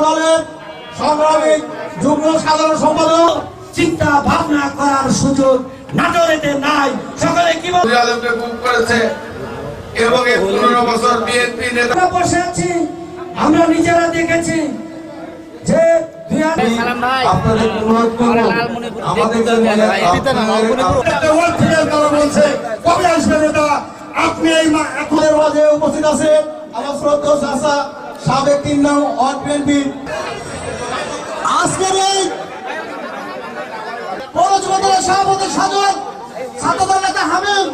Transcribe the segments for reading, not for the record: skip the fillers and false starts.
দলের সংগ্রামী যুগ্ম সাধারণ সম্পাদক চিন্তা ভাবনা করার সুযোগ নাটোরেতে নাই। সকলে কি আলমকে গুম করেছে এবং 15 বছর বিএনপি নেতা বসে আছি, আমরা নিজেরা দেখেছি যে আপনাদের অনুরোধ করব আমাদের বলছে কবে আসবে নেতা। আপনি এই এখনের মাঝে উপস্থিত আছেন আমার শ্রদ্ধেয় চাচা সাবেক 3 নং ওয়ার্ড বিএনপি। আজকের এই পৌরসভার সভাপতি সাজন ছাত্রদল নেতা হামিদ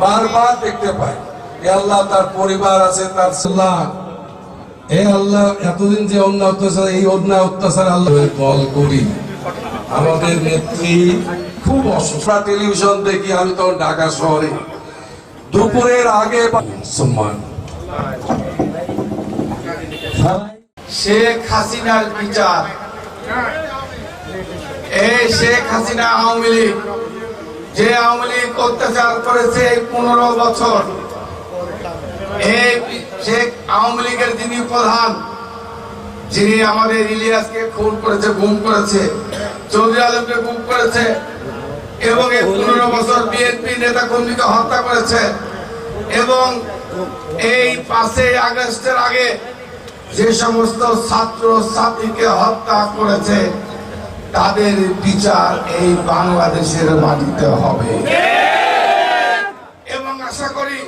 বারবার দেখতে পাই আল্লাহ তার পরিবার আছে তার সাল্লাহ আল্লাহ এতদিন যে অন্যায় অত্যাচার এই অন্যায় অত্যাচার আল্লাহ কল করি। আমাদের নেত্রী খুব অসুস্থ, টেলিভিশন দেখি আমি তখন ঢাকা শহরে দুপুরের আগে সম্মান শেখ হাসিনার বিচার। এই শেখ হাসিনা আওয়ামী লীগ যে আওয়ামী লীগ অত্যাচার করেছে এই 15 বছর, এই শেখ আওয়ামী লীগের যিনি প্রধান, যিনি আমাদের ইলিয়াসকে খুন করেছে, গুম করেছে, চৌধুরী আলমকে গুম করেছে এবং এই 15 বছর বিএনপি নেতা কর্মীকে হত্যা করেছে এবং এই 5 আগস্টের আগে যে সমস্ত ছাত্র ছাত্রীকে হত্যা করেছে তাদের বিচার এই বাংলাদেশের মাটিতে হবে এবং আশা করি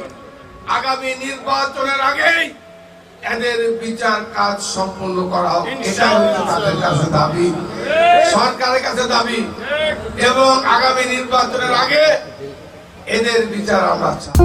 আগামী নির্বাচনের আগেই এদের বিচার কাজ সম্পন্ন করা হবে। এটা হচ্ছে তাদের কাছে দাবি, সরকারের কাছে দাবি এবং আগামী নির্বাচনের আগে এদের বিচার আমরা চাই।